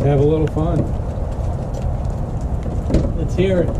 have a little fun. Let's hear it.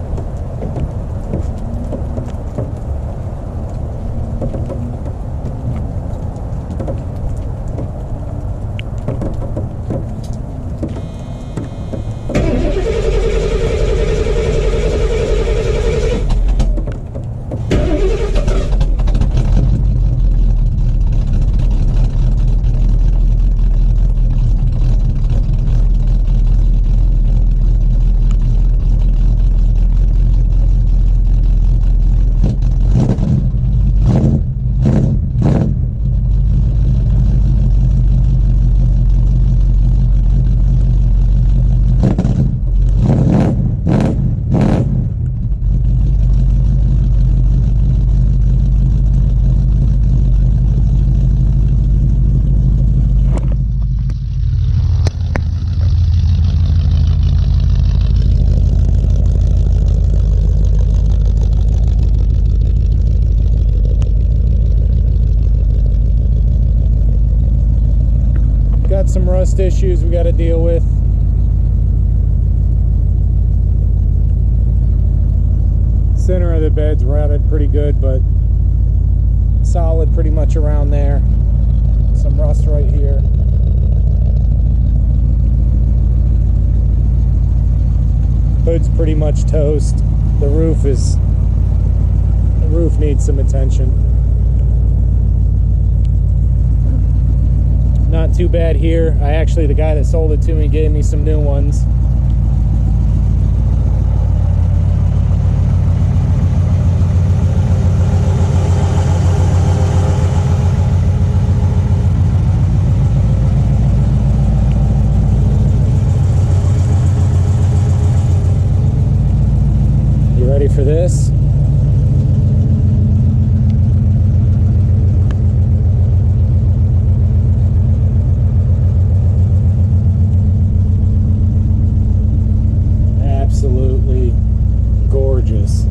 Some rust issues we got to deal with. Center of the bed's routed pretty good, but solid pretty much around there. Some rust right here. Hood's pretty much toast. The roof needs some attention. Not too bad here. The guy that sold it to me gave me some new ones. You ready for this? Absolutely gorgeous.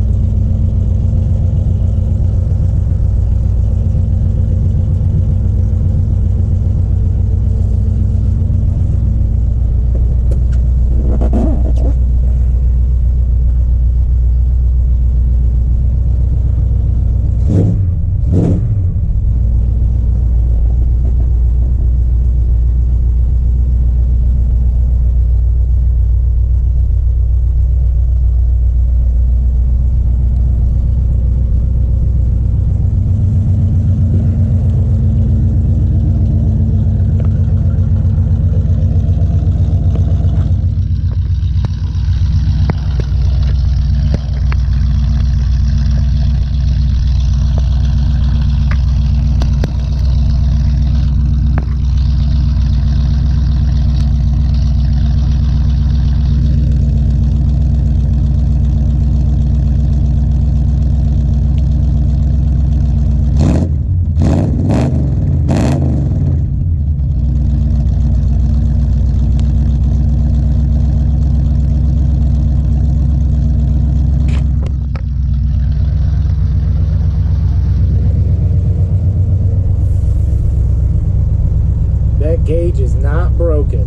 Gauge is not broken.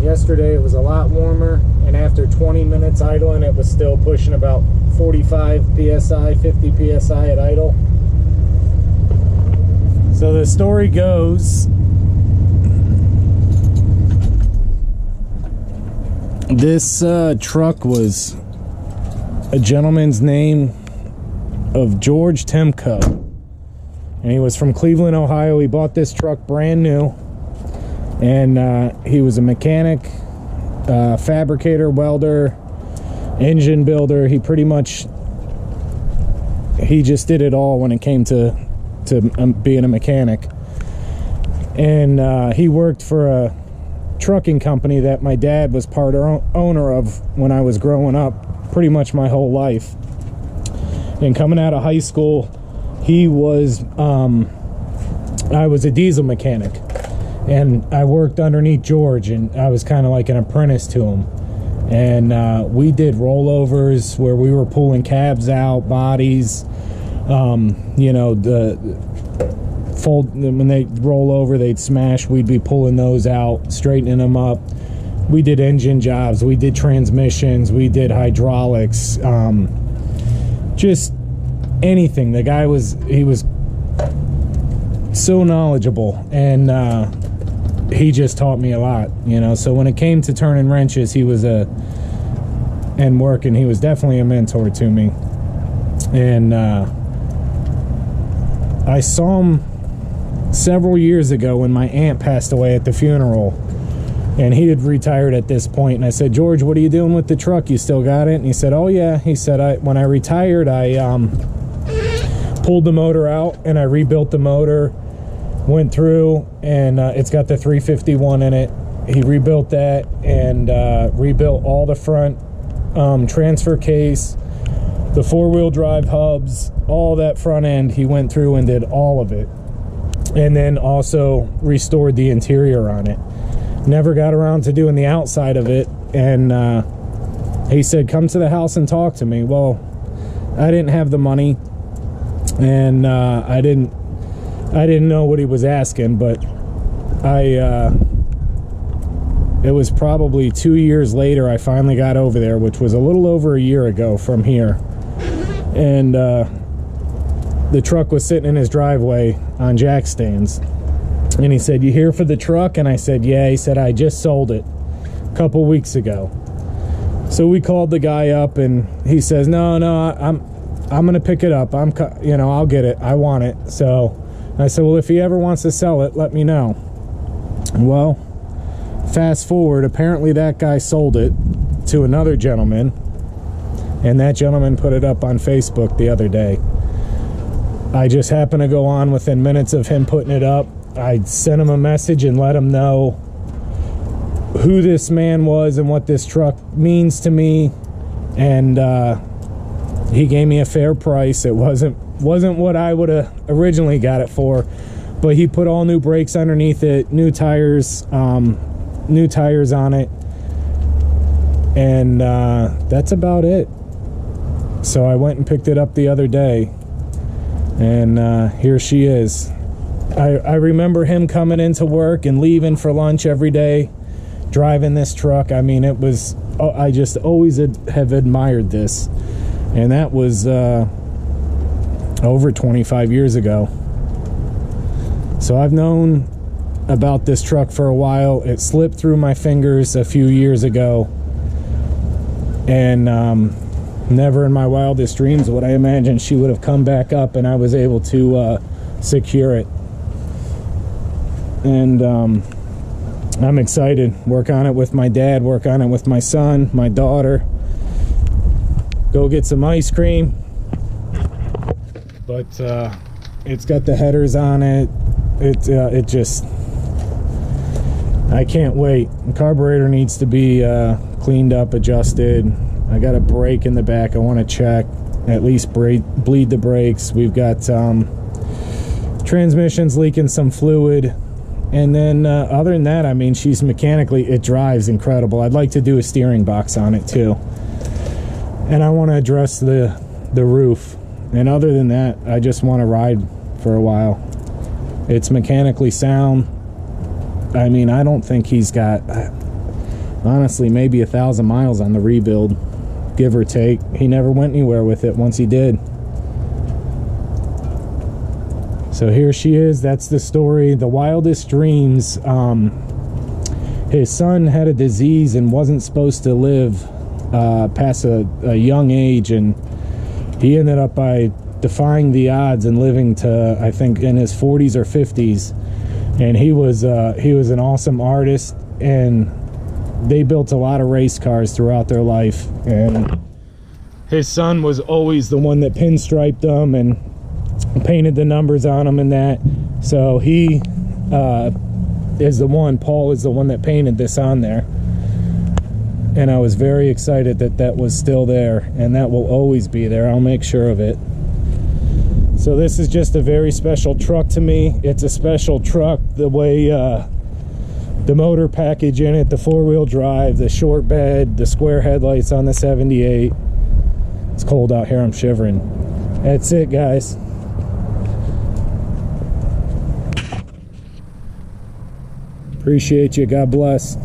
Yesterday it was a lot warmer, and after 20 minutes idling it was still pushing about 45 psi, 50 psi at idle. So the story goes, this truck was a gentleman's name of George Temko, and he was from Cleveland, Ohio. He bought this truck brand new. And he was a mechanic, fabricator, welder, engine builder. He just did it all when it came to being a mechanic. And he worked for a trucking company that my dad was part owner of when I was growing up, pretty much my whole life. And coming out of high school, I was a diesel mechanic. And I worked underneath George, and I was kind of like an apprentice to him. And we did rollovers where we were pulling cabs out, bodies, you know, when they roll over, they'd smash. We'd be pulling those out, straightening them up. we did engine jobs, we did transmissions, we did hydraulics, just anything. The guy was so knowledgeable, and he just taught me a lot, you know. So when it came to turning wrenches, he was and working, he was definitely a mentor to me. And I saw him several years ago when my aunt passed away at the funeral, and he had retired at this point. And I said, George, what are you doing with the truck? You still got it? And he said, oh yeah. He said, when I retired, I pulled the motor out and I rebuilt the motor, went through, and it's got the 351 in it. He rebuilt that and rebuilt all the front transfer case, the four-wheel drive hubs, all that front end. He went through and did all of it, and then also restored the interior on it. Never got around to doing the outside of it. And he said, come to the house and talk to me. Well, I didn't have the money, and I didn't know what he was asking, but it was probably 2 years later I finally got over there, which was a little over a year ago from here. And the truck was sitting in his driveway on jack stands. And he said, you here for the truck? And I said, yeah. He said, I just sold it a couple weeks ago. So we called the guy up, and he says, no, I'm gonna pick it up. I'll get it. I want it. So I said, well, if he ever wants to sell it, let me know. Well, fast forward, apparently that guy sold it to another gentleman, and that gentleman put it up on Facebook the other day. I just happened to go on within minutes of him putting it up. I sent him a message and let him know who this man was and what this truck means to me, and he gave me a fair price. It wasn't what I would have originally got it for, but he put all new brakes underneath it, new tires on it, and that's about it. So I went and picked it up the other day, and here she is. I remember him coming into work and leaving for lunch every day, driving this truck. I mean, it was, I just always have admired this, and that was over 25 years ago. So I've known about this truck for a while. It slipped through my fingers a few years ago, and never in my wildest dreams would I imagine she would have come back up and I was able to secure it. And I'm excited. Work on it with my dad, work on it with my son, my daughter, go get some ice cream. But it's got the headers on it. It just, I can't wait. The carburetor needs to be cleaned up, adjusted. I got a brake in the back I want to check, at least bleed the brakes. We've got transmissions leaking some fluid. And then other than that, I mean, she's mechanically, it drives incredible. I'd like to do a steering box on it too. And I want to address the roof. And other than that, I just want to ride for a while. It's mechanically sound. I mean, I don't think he's got, honestly, maybe 1,000 miles on the rebuild, give or take. He never went anywhere with it once he did. So here she is. That's the story. The wildest dreams. His son had a disease and wasn't supposed to live past a young age, and he ended up by defying the odds and living to, I think, in his 40s or 50s. And he was an awesome artist, and they built a lot of race cars throughout their life. And his son was always the one that pinstriped them and painted the numbers on them and that. So he is the one, Paul is the one that painted this on there. And I was very excited that that was still there, and that will always be there. I'll make sure of it. So this is just a very special truck to me. It's a special truck the way the motor package in it, the four-wheel drive, the short bed, the square headlights on the 78. It's cold out here, I'm shivering. That's it, guys. Appreciate you. God bless.